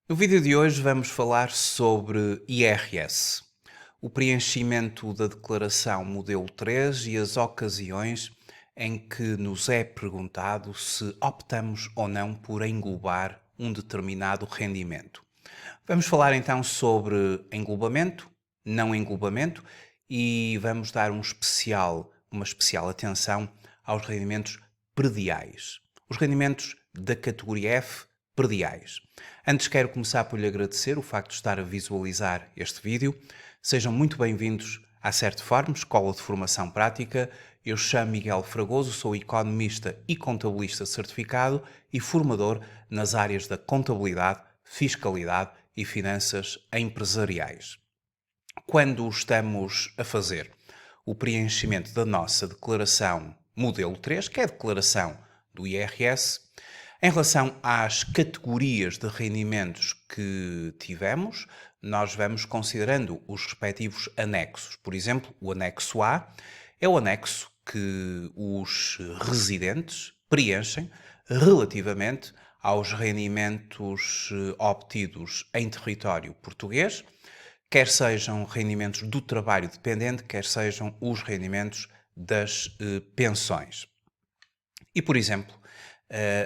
No vídeo de hoje vamos falar sobre IRS, o preenchimento da declaração modelo 3 e as ocasiões em que nos é perguntado se optamos ou não por englobar um determinado rendimento. Vamos falar então sobre englobamento, não englobamento e vamos dar uma especial atenção aos rendimentos prediais. Os rendimentos da categoria F prediais. Antes quero começar por lhe agradecer o facto de estar a visualizar este vídeo. Sejam muito bem-vindos à Certiform, Escola de Formação Prática. Eu chamo Miguel Fragoso, sou economista e contabilista certificado e formador nas áreas da contabilidade, fiscalidade e finanças empresariais. Quando estamos a fazer o preenchimento da nossa declaração modelo 3, que é a declaração do IRS, em relação às categorias de rendimentos que tivemos, nós vamos considerando os respectivos anexos. Por exemplo, o anexo A é o anexo que os residentes preenchem relativamente aos rendimentos obtidos em território português, quer sejam rendimentos do trabalho dependente, quer sejam os rendimentos das pensões. E, por exemplo,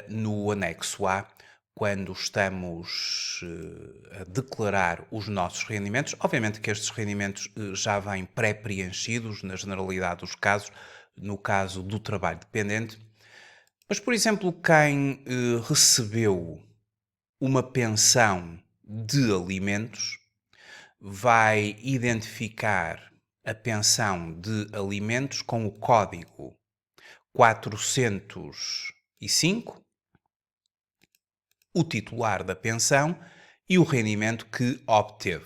no anexo A, quando estamos a declarar os nossos rendimentos, obviamente que estes rendimentos já vêm pré-preenchidos, na generalidade dos casos, no caso do trabalho dependente, mas, por exemplo, quem recebeu uma pensão de alimentos vai identificar a pensão de alimentos com o código 405, o titular da pensão e o rendimento que obteve.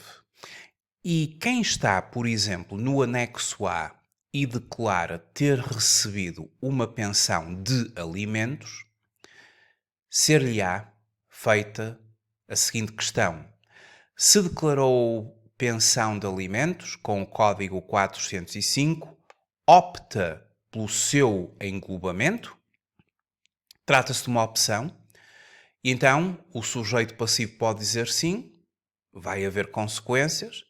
E quem está, por exemplo, no anexo A e declara ter recebido uma pensão de alimentos, ser-lhe-á feita a seguinte questão: se declarou pensão de alimentos com o código 405, opta pelo seu englobamento? Trata-se de uma opção, e então o sujeito passivo pode dizer sim, vai haver consequências,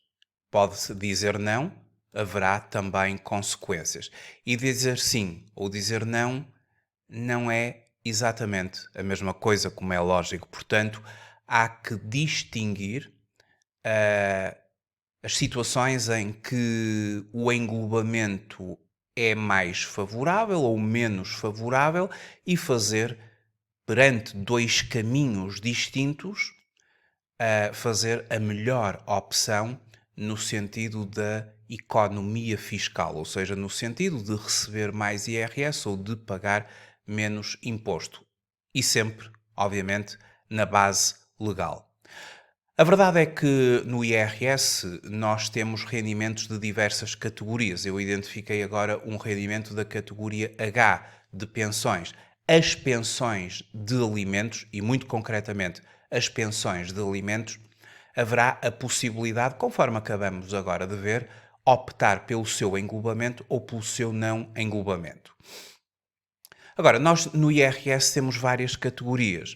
pode dizer não, haverá também consequências. E dizer sim ou dizer não não é exatamente a mesma coisa, como é lógico. Portanto, há que distinguir as situações em que o englobamento é mais favorável ou menos favorável e fazer, perante dois caminhos distintos, fazer a melhor opção no sentido da economia fiscal, ou seja, no sentido de receber mais IRS ou de pagar menos imposto. E sempre, obviamente, na base legal. A verdade é que no IRS nós temos rendimentos de diversas categorias. Eu identifiquei agora um rendimento da categoria H, de pensões. As pensões de alimentos, e muito concretamente as pensões de alimentos, haverá a possibilidade, conforme acabamos agora de ver, optar pelo seu englobamento ou pelo seu não englobamento. Agora, nós no IRS temos várias categorias.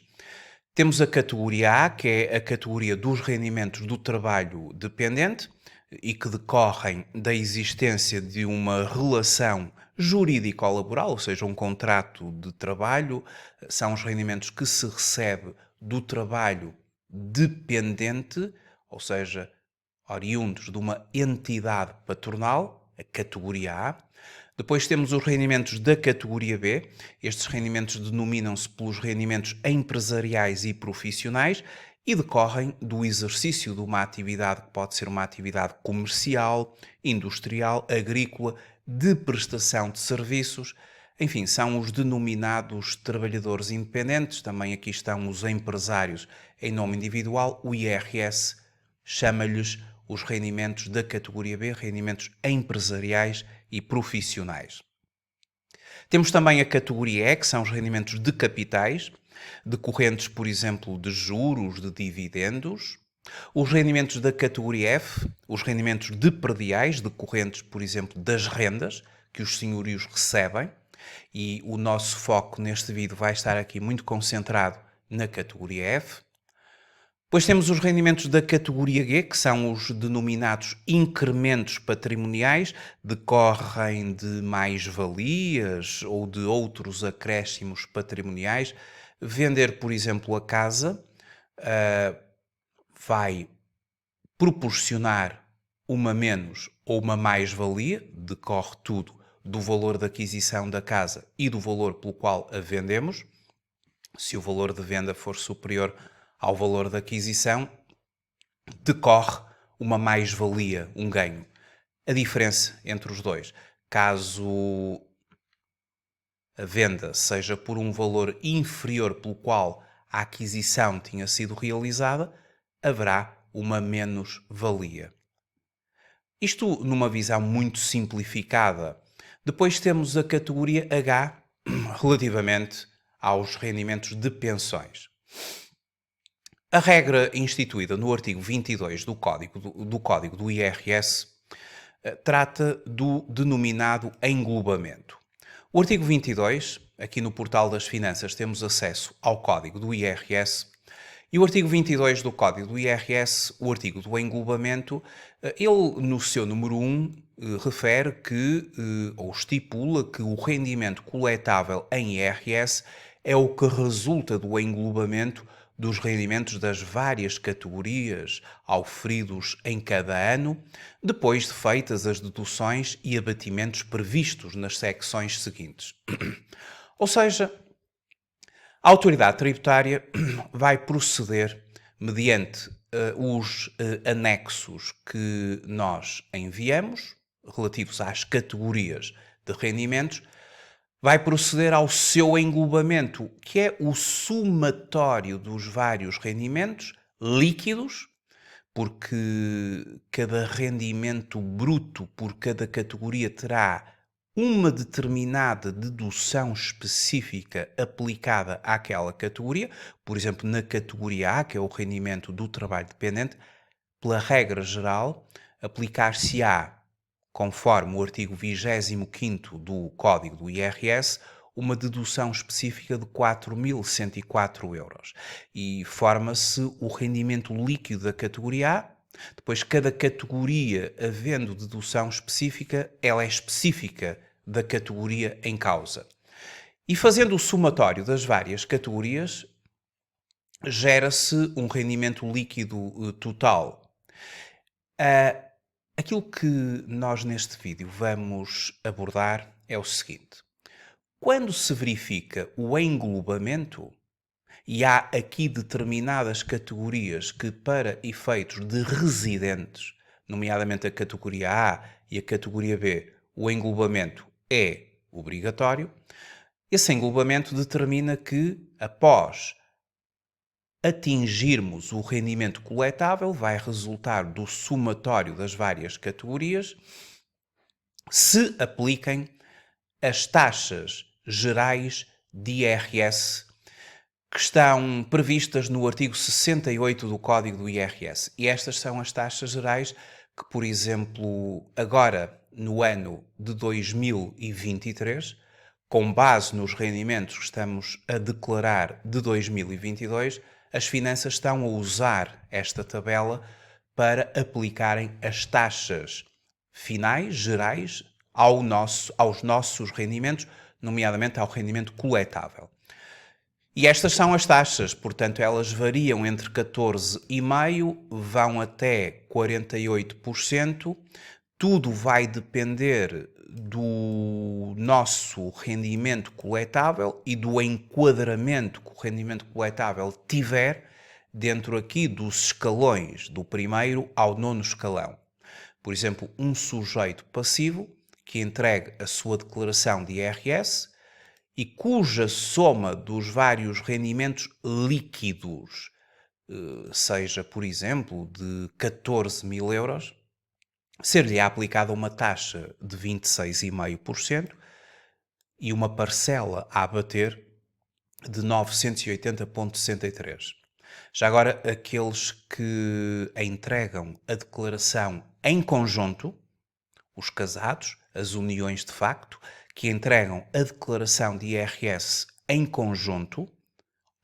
Temos a categoria A, que é a categoria dos rendimentos do trabalho dependente e que decorrem da existência de uma relação jurídico-laboral, ou seja, um contrato de trabalho. São os rendimentos que se recebe do trabalho dependente, ou seja, oriundos de uma entidade patronal, a categoria A. Depois temos os rendimentos da categoria B. Estes rendimentos denominam-se pelos rendimentos empresariais e profissionais e decorrem do exercício de uma atividade que pode ser uma atividade comercial, industrial, agrícola, de prestação de serviços. Enfim, são os denominados trabalhadores independentes. Também aqui estão os empresários em nome individual. O IRS chama-lhes os rendimentos da categoria B, rendimentos empresariais e profissionais. Temos também a categoria E, que são os rendimentos de capitais, decorrentes, por exemplo, de juros, de dividendos. Os rendimentos da categoria F, os rendimentos de prediais, decorrentes, por exemplo, das rendas que os senhorios recebem. E o nosso foco neste vídeo vai estar aqui muito concentrado na categoria F. Depois temos os rendimentos da categoria G, que são os denominados incrementos patrimoniais, decorrem de mais-valias ou de outros acréscimos patrimoniais. Vender, por exemplo, a casa, vai proporcionar uma menos ou uma mais-valia, decorre tudo do valor de aquisição da casa e do valor pelo qual a vendemos. Se o valor de venda for superior ao valor da aquisição, decorre uma mais-valia, um ganho. A diferença entre os dois, caso a venda seja por um valor inferior pelo qual a aquisição tinha sido realizada, haverá uma menos-valia. Isto numa visão muito simplificada. Depois temos a categoria H relativamente aos rendimentos de pensões. A regra instituída no artigo 22 do Código do IRS trata do denominado englobamento. O artigo 22, aqui no Portal das Finanças temos acesso ao Código do IRS, e o artigo 22 do Código do IRS, o artigo do englobamento, ele no seu número 1 refere que, ou estipula que o rendimento coletável em IRS é o que resulta do englobamento dos rendimentos das várias categorias auferidos em cada ano, depois de feitas as deduções e abatimentos previstos nas secções seguintes. Ou seja, a autoridade tributária vai proceder mediante os anexos que nós enviamos, relativos às categorias de rendimentos, vai proceder ao seu englobamento, que é o somatório dos vários rendimentos líquidos, porque cada rendimento bruto por cada categoria terá uma determinada dedução específica aplicada àquela categoria. Por exemplo, na categoria A, que é o rendimento do trabalho dependente, pela regra geral, aplicar-se-á, conforme o artigo 25º do Código do IRS, uma dedução específica de 4.104 euros. E forma-se o rendimento líquido da categoria A. Depois, cada categoria, havendo dedução específica, ela é específica da categoria em causa. E fazendo o somatório das várias categorias, gera-se um rendimento líquido total. Aquilo que nós neste vídeo vamos abordar é o seguinte. Quando se verifica o englobamento, e há aqui determinadas categorias que, para efeitos de residentes, nomeadamente a categoria A e a categoria B, o englobamento é obrigatório, esse englobamento determina que, após atingirmos o rendimento coletável, vai resultar do somatório das várias categorias, se apliquem as taxas gerais de IRS que estão previstas no artigo 68 do Código do IRS. E estas são as taxas gerais que, por exemplo, agora, no ano de 2023, com base nos rendimentos que estamos a declarar de 2022, as finanças estão a usar esta tabela para aplicarem as taxas finais, gerais, aos nossos rendimentos, nomeadamente ao rendimento coletável. E estas são as taxas, portanto, elas variam entre 14,5%, vão até 48%. Tudo vai depender do nosso rendimento coletável e do enquadramento que o rendimento coletável tiver dentro aqui dos escalões, do primeiro ao nono escalão. Por exemplo, um sujeito passivo que entregue a sua declaração de IRS e cuja soma dos vários rendimentos líquidos seja, por exemplo, de 14.000 euros, ser-lhe aplicada uma taxa de 26,5% e uma parcela a abater de 980,63. Já agora, aqueles que entregam a declaração em conjunto, os casados, as uniões de facto, que entregam a declaração de IRS em conjunto,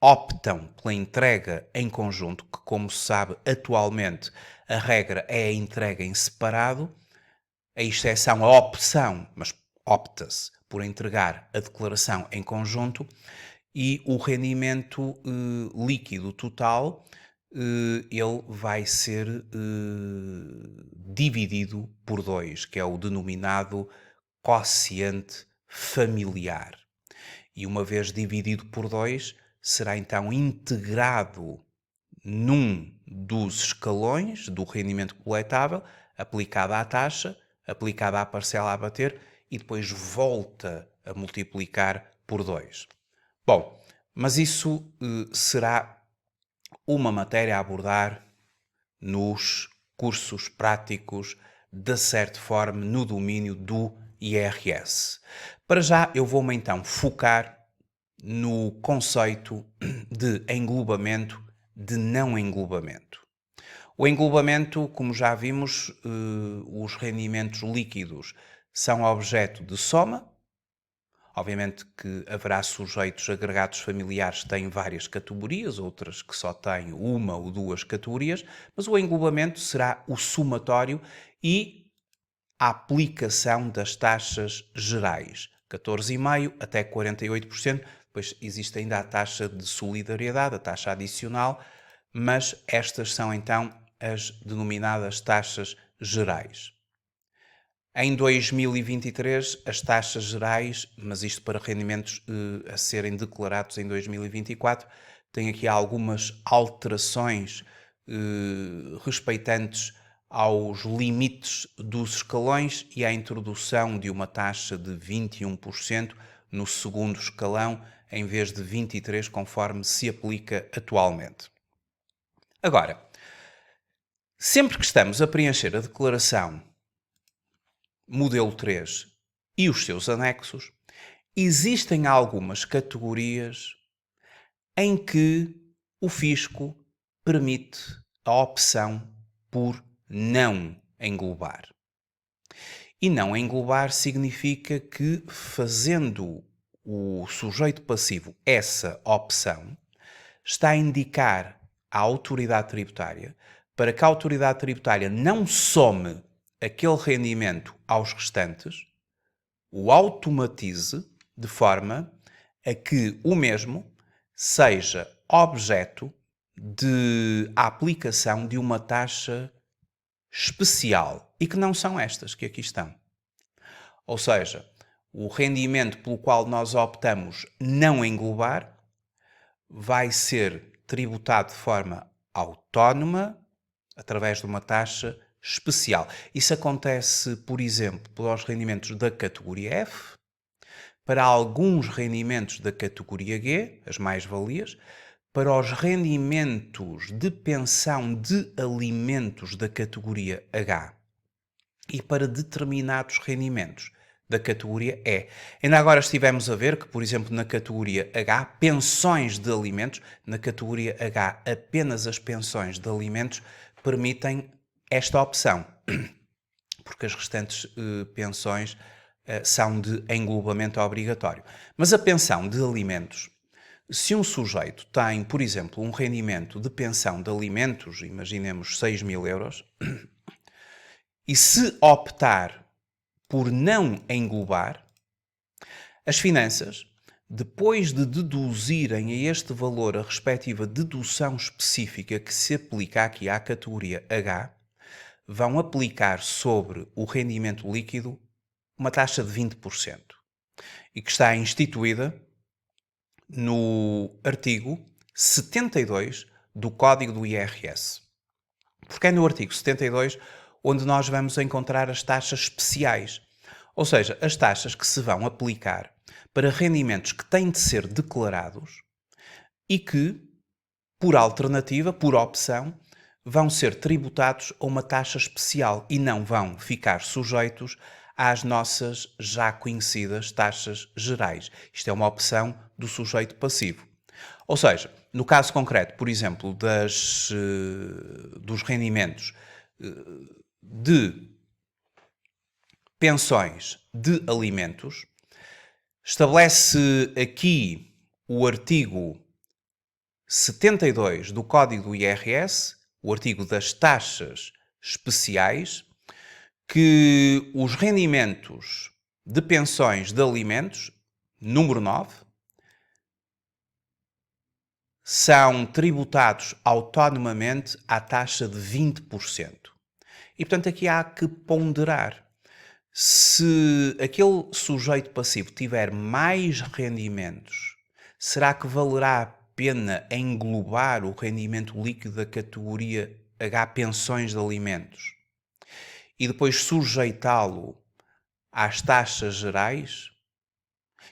optam pela entrega em conjunto, que, como se sabe, atualmente a regra é a entrega em separado, a exceção, a opção, mas opta-se por entregar a declaração em conjunto, e o rendimento líquido total, ele vai ser dividido por 2, que é o denominado quociente familiar. E uma vez dividido por 2, será então integrado num dos escalões do rendimento coletável, aplicada à taxa, aplicada à parcela a bater e depois volta a multiplicar por 2. Bom, mas isso será uma matéria a abordar nos cursos práticos da Certform no domínio do IRS. Para já eu vou-me então focar no conceito de englobamento, de não englobamento. O englobamento, como já vimos, os rendimentos líquidos são objeto de soma. Obviamente que haverá sujeitos agregados familiares que têm várias categorias, outras que só têm uma ou duas categorias, mas o englobamento será o somatório e a aplicação das taxas gerais, 14,5% até 48%, depois existe ainda a taxa de solidariedade, a taxa adicional, mas estas são então as denominadas taxas gerais. Em 2023, as taxas gerais, mas isto para rendimentos a serem declarados em 2024, tem aqui algumas alterações respeitantes aos limites dos escalões e à introdução de uma taxa de 21% no segundo escalão, em vez de 23%, conforme se aplica atualmente. Agora, sempre que estamos a preencher a declaração modelo 3 e os seus anexos, existem algumas categorias em que o fisco permite a opção por não englobar. E não englobar significa que, fazendo o sujeito passivo essa opção, está a indicar à autoridade tributária para que a autoridade tributária não some aquele rendimento aos restantes, o automatize de forma a que o mesmo seja objeto de aplicação de uma taxa especial e que não são estas que aqui estão. Ou seja, o rendimento pelo qual nós optamos não englobar vai ser tributado de forma autónoma através de uma taxa especial. Isso acontece, por exemplo, para os rendimentos da categoria F, para alguns rendimentos da categoria G, as mais-valias, para os rendimentos de pensão de alimentos da categoria H e para determinados rendimentos da categoria E. Ainda agora estivemos a ver que, por exemplo, na categoria H, pensões de alimentos, na categoria H, apenas as pensões de alimentos permitem esta opção, porque as restantes pensões são de englobamento obrigatório. Mas a pensão de alimentos, se um sujeito tem, por exemplo, um rendimento de pensão de alimentos, imaginemos 6.000 euros, e se optar por não englobar, as finanças, depois de deduzirem a este valor a respectiva dedução específica que se aplica aqui à categoria H, vão aplicar sobre o rendimento líquido uma taxa de 20% e que está instituída no artigo 72 do Código do IRS. Porque é no artigo 72 onde nós vamos encontrar as taxas especiais, ou seja, as taxas que se vão aplicar para rendimentos que têm de ser declarados e que, por alternativa, por opção, vão ser tributados a uma taxa especial e não vão ficar sujeitos às nossas já conhecidas taxas gerais. Isto é uma opção do sujeito passivo. Ou seja, no caso concreto, por exemplo, dos rendimentos de pensões de alimentos, estabelece aqui o artigo 72 do Código do IRS, o artigo das taxas especiais, que os rendimentos de pensões de alimentos, número 9, são tributados autonomamente à taxa de 20%. E, portanto, aqui há que ponderar. Se aquele sujeito passivo tiver mais rendimentos, será que valerá a pena englobar o rendimento líquido da categoria H pensões de alimentos e depois sujeitá-lo às taxas gerais?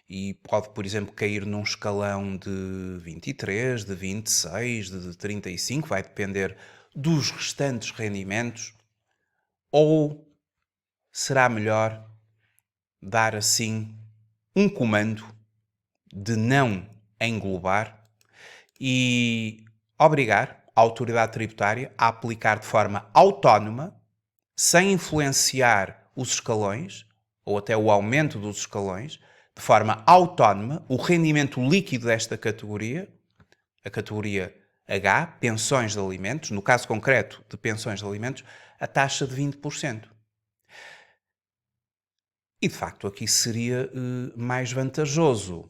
E pode, por exemplo, cair num escalão de 23, de 26, de 35, vai depender dos restantes rendimentos. Ou será melhor dar assim um comando de não englobar e obrigar a autoridade tributária a aplicar de forma autónoma, sem influenciar os escalões ou até o aumento dos escalões, de forma autónoma, o rendimento líquido desta categoria, a categoria H, pensões de alimentos, no caso concreto de pensões de alimentos, a taxa de 20%. E de facto aqui seria mais vantajoso,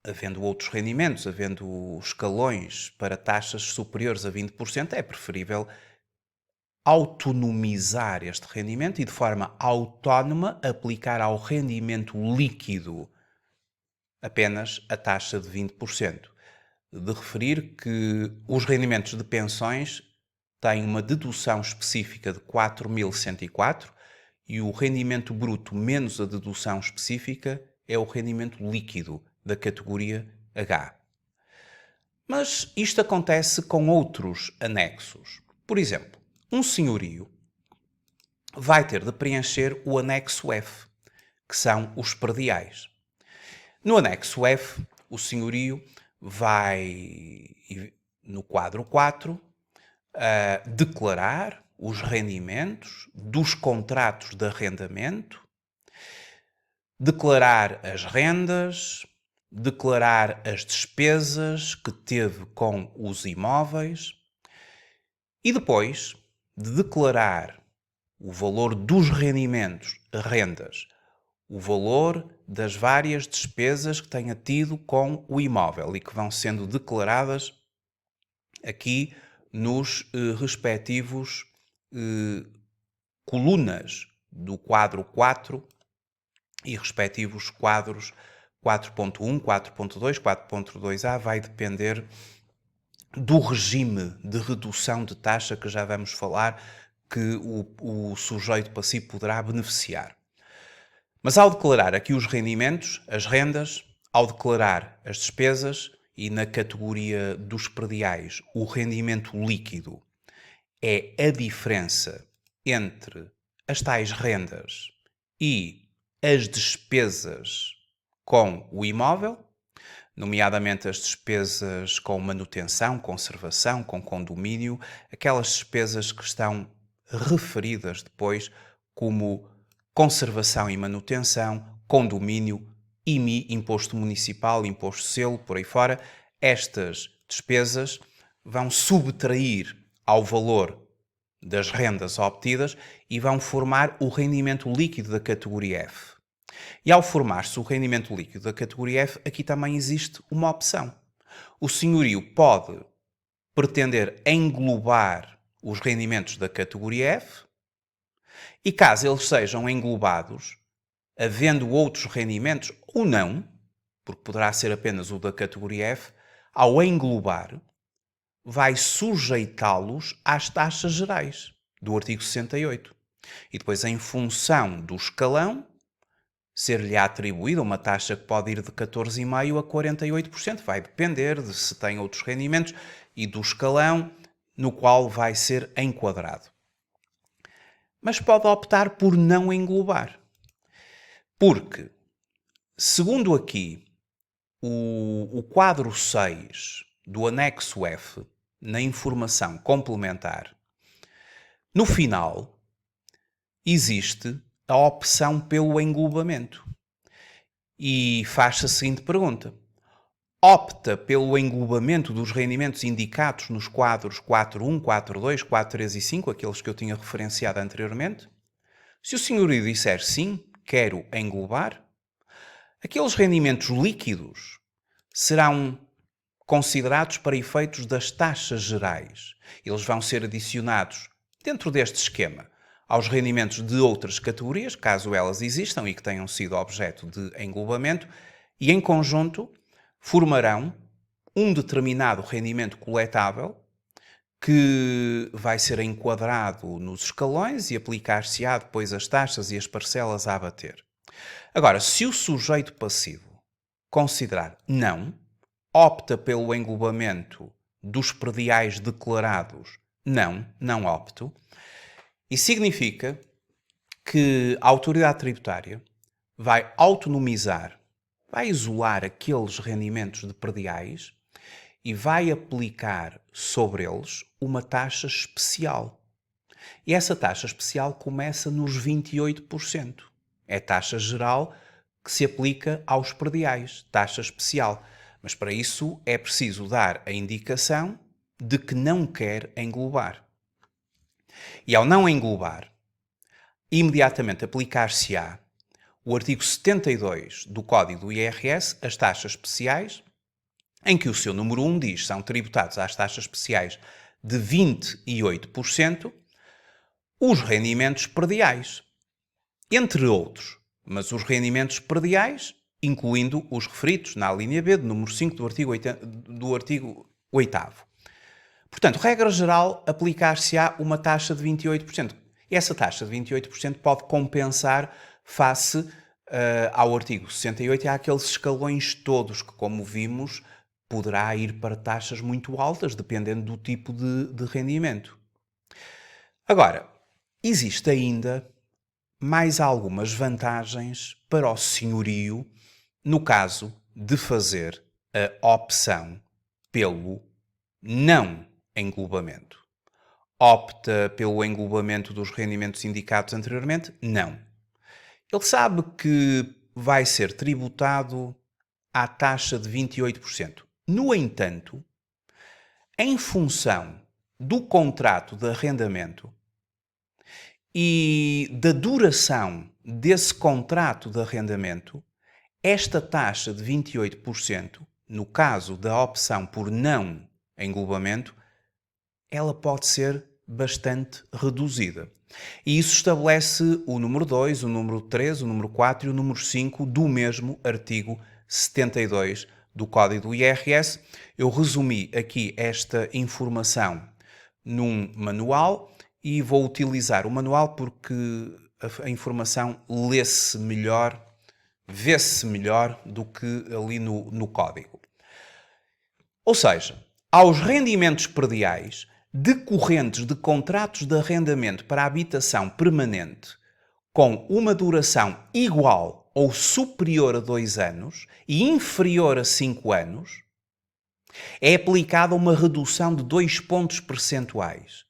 havendo outros rendimentos, havendo escalões para taxas superiores a 20%, é preferível autonomizar este rendimento e de forma autónoma aplicar ao rendimento líquido apenas a taxa de 20%. De referir que os rendimentos de pensões têm uma dedução específica de 4.104 e o rendimento bruto menos a dedução específica é o rendimento líquido da categoria H. Mas isto acontece com outros anexos. Por exemplo, um senhorio vai ter de preencher o anexo F, que são os prediais. No anexo F, o senhorio vai, no quadro 4, declarar os rendimentos dos contratos de arrendamento, declarar as rendas, declarar as despesas que teve com os imóveis e depois de declarar o valor dos rendimentos, rendas, o valor das várias despesas que tenha tido com o imóvel e que vão sendo declaradas aqui nos respectivos colunas do quadro 4 e respectivos quadros 4.1, 4.2, 4.2a, vai depender do regime de redução de taxa que já vamos falar que o sujeito passivo poderá beneficiar. Mas ao declarar aqui os rendimentos, as rendas, ao declarar as despesas e na categoria dos prediais o rendimento líquido é a diferença entre as tais rendas e as despesas com o imóvel, nomeadamente as despesas com manutenção, conservação, com condomínio, aquelas despesas que estão referidas depois como conservação e manutenção, condomínio, IMI, imposto municipal, imposto selo, por aí fora. Estas despesas vão subtrair ao valor das rendas obtidas e vão formar o rendimento líquido da categoria F. E ao formar-se o rendimento líquido da categoria F, aqui também existe uma opção. O senhorio pode pretender englobar os rendimentos da categoria F e caso eles sejam englobados, havendo outros rendimentos ou não, porque poderá ser apenas o da categoria F, ao englobar, vai sujeitá-los às taxas gerais do artigo 68. E depois, em função do escalão, ser-lhe atribuída uma taxa que pode ir de 14,5% a 48%. Vai depender de se tem outros rendimentos e do escalão no qual vai ser enquadrado. Mas pode optar por não englobar. Porque, segundo aqui o quadro 6 do anexo F, na informação complementar, no final existe a opção pelo englobamento. E faz-se a seguinte pergunta: opta pelo englobamento dos rendimentos indicados nos quadros 4.1, 4.2, 4.3 e 5, aqueles que eu tinha referenciado anteriormente. Se o senhorio disser sim, quero englobar, aqueles rendimentos líquidos serão considerados para efeitos das taxas gerais. Eles vão ser adicionados dentro deste esquema aos rendimentos de outras categorias, caso elas existam e que tenham sido objeto de englobamento, e em conjunto formarão um determinado rendimento coletável que vai ser enquadrado nos escalões e aplicar-se-á depois as taxas e as parcelas a abater. Agora, se o sujeito passivo considerar não, opta pelo englobamento dos prediais declarados, não opto, e significa que a autoridade tributária vai autonomizar, vai isolar aqueles rendimentos de prediais e vai aplicar sobre eles uma taxa especial. E essa taxa especial começa nos 28%. É taxa geral que se aplica aos prediais, taxa especial. Mas para isso é preciso dar a indicação de que não quer englobar. E ao não englobar, imediatamente aplicar-se-á o artigo 72 do Código do IRS, as taxas especiais, em que o seu número 1 diz são tributados às taxas especiais de 28% os rendimentos prediais, entre outros, mas os rendimentos prediais, incluindo os referidos na linha B do número 5 do artigo 8º. Portanto, regra geral, aplicar-se-á uma taxa de 28%. E essa taxa de 28% pode compensar face ao artigo 68 e àqueles escalões todos que, como vimos, poderá ir para taxas muito altas, dependendo do tipo de rendimento. Agora, existe ainda mais algumas vantagens para o senhorio no caso de fazer a opção pelo não englobamento. Opta pelo englobamento dos rendimentos indicados anteriormente? Não. Ele sabe que vai ser tributado à taxa de 28%. No entanto, em função do contrato de arrendamento e da duração desse contrato de arrendamento, esta taxa de 28%, no caso da opção por não englobamento, ela pode ser bastante reduzida. E isso estabelece o número 2, o número 3, o número 4 e o número 5 do mesmo artigo 72 do Código do IRS. Eu resumi aqui esta informação num manual e vou utilizar o manual porque a informação lê-se melhor, vê-se melhor do que ali no código. Ou seja, aos rendimentos prediais decorrentes de contratos de arrendamento para habitação permanente com uma duração igual ou superior a 2 anos e inferior a 5 anos, é aplicada uma redução de 2 pontos percentuais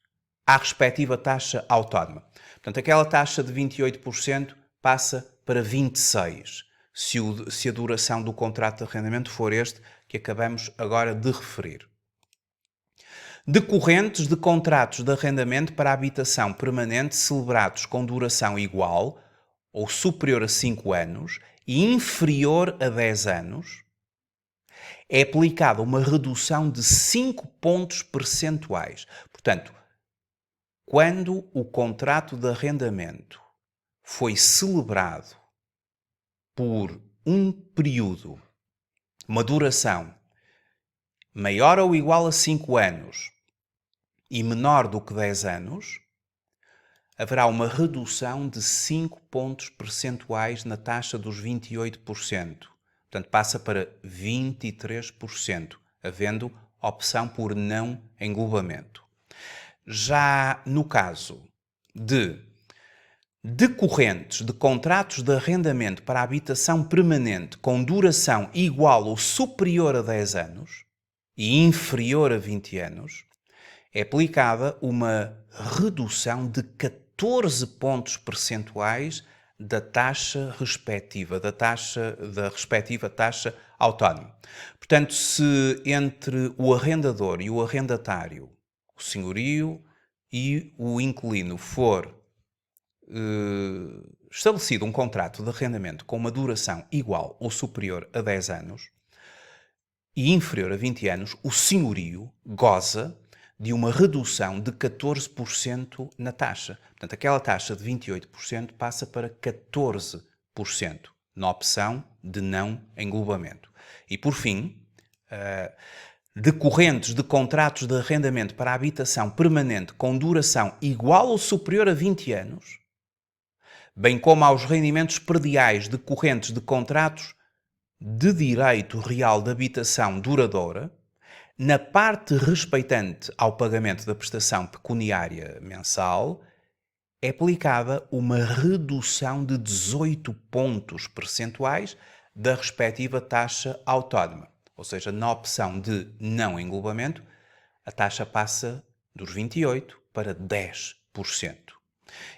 à respectiva taxa autónoma. Portanto, aquela taxa de 28% passa para 26%, se a duração do contrato de arrendamento for este que acabamos agora de referir. Decorrentes de contratos de arrendamento para habitação permanente celebrados com duração igual ou superior a 5 anos e inferior a 10 anos, é aplicada uma redução de 5 pontos percentuais. Portanto, quando o contrato de arrendamento foi celebrado por um período, uma duração maior ou igual a 5 anos e menor do que 10 anos, haverá uma redução de 5 pontos percentuais na taxa dos 28%. Portanto, passa para 23%, havendo opção por não englobamento. Já no caso de decorrentes de contratos de arrendamento para habitação permanente com duração igual ou superior a 10 anos e inferior a 20 anos, é aplicada uma redução de 14 pontos percentuais da taxa respectiva, da respectiva taxa autónomo. Portanto, se entre o arrendador e o arrendatário, o senhorio e o inquilino for estabelecido um contrato de arrendamento com uma duração igual ou superior a 10 anos e inferior a 20 anos, o senhorio goza de uma redução de 14% na taxa. Portanto, aquela taxa de 28% passa para 14% na opção de não englobamento. E, por fim, decorrentes de contratos de arrendamento para habitação permanente com duração igual ou superior a 20 anos, bem como aos rendimentos prediais decorrentes de contratos de direito real de habitação duradoura, na parte respeitante ao pagamento da prestação pecuniária mensal, é aplicada uma redução de 18 pontos percentuais da respectiva taxa autónoma. Ou seja, na opção de não englobamento, a taxa passa dos 28% para 10%.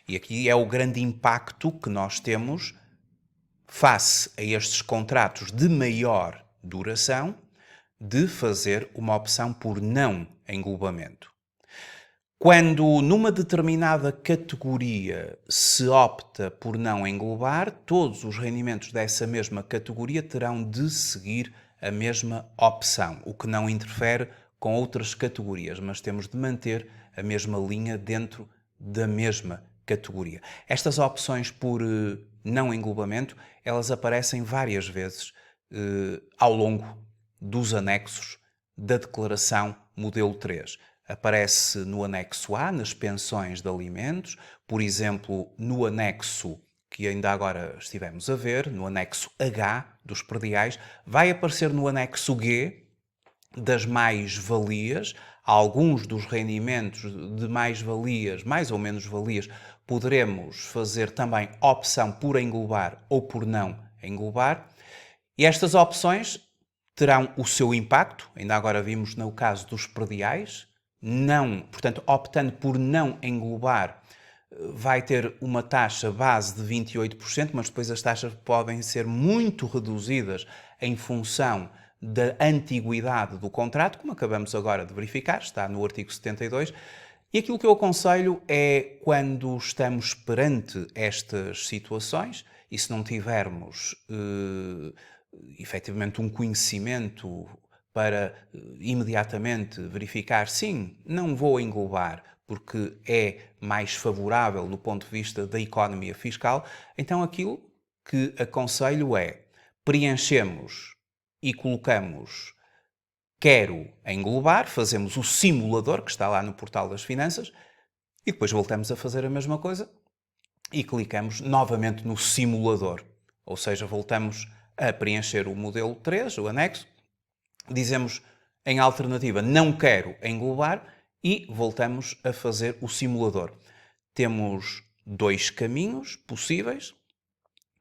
E aqui é o grande impacto que nós temos face a estes contratos de maior duração, de fazer uma opção por não englobamento. Quando numa determinada categoria se opta por não englobar, todos os rendimentos dessa mesma categoria terão de seguir a mesma opção, o que não interfere com outras categorias, mas temos de manter a mesma linha dentro da mesma categoria. Estas opções por não englobamento, elas aparecem várias vezes ao longo dos anexos da declaração modelo 3. Aparece no anexo A, nas pensões de alimentos, por exemplo, no anexo que ainda agora estivemos a ver, no anexo H dos prediais, vai aparecer no anexo G das mais-valias. Alguns dos rendimentos de mais-valias, mais ou menos valias, poderemos fazer também opção por englobar ou por não englobar. E estas opções terão o seu impacto, ainda agora vimos no caso dos prediais, portanto, optando por não englobar, vai ter uma taxa base de 28%, mas depois as taxas podem ser muito reduzidas em função da antiguidade do contrato, como acabamos agora de verificar, está no artigo 72. E aquilo que eu aconselho é, quando estamos perante estas situações, e se não tivermos efetivamente um conhecimento para imediatamente verificar, sim, não vou englobar porque é mais favorável do ponto de vista da economia fiscal, então aquilo que aconselho é preenchemos e colocamos quero englobar, fazemos o simulador que está lá no portal das finanças e depois voltamos a fazer a mesma coisa e clicamos novamente no simulador, ou seja, voltamos a preencher o modelo 3, o anexo, dizemos em alternativa não quero englobar e voltamos a fazer o simulador. Temos dois caminhos possíveis,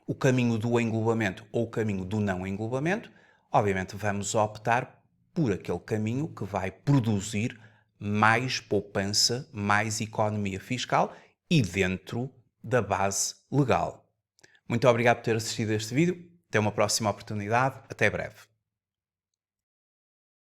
o caminho do englobamento ou o caminho do não englobamento. Obviamente vamos optar por aquele caminho que vai produzir mais poupança, mais economia fiscal e dentro da base legal. Muito obrigado por ter assistido a este vídeo. Até uma próxima oportunidade. Até breve.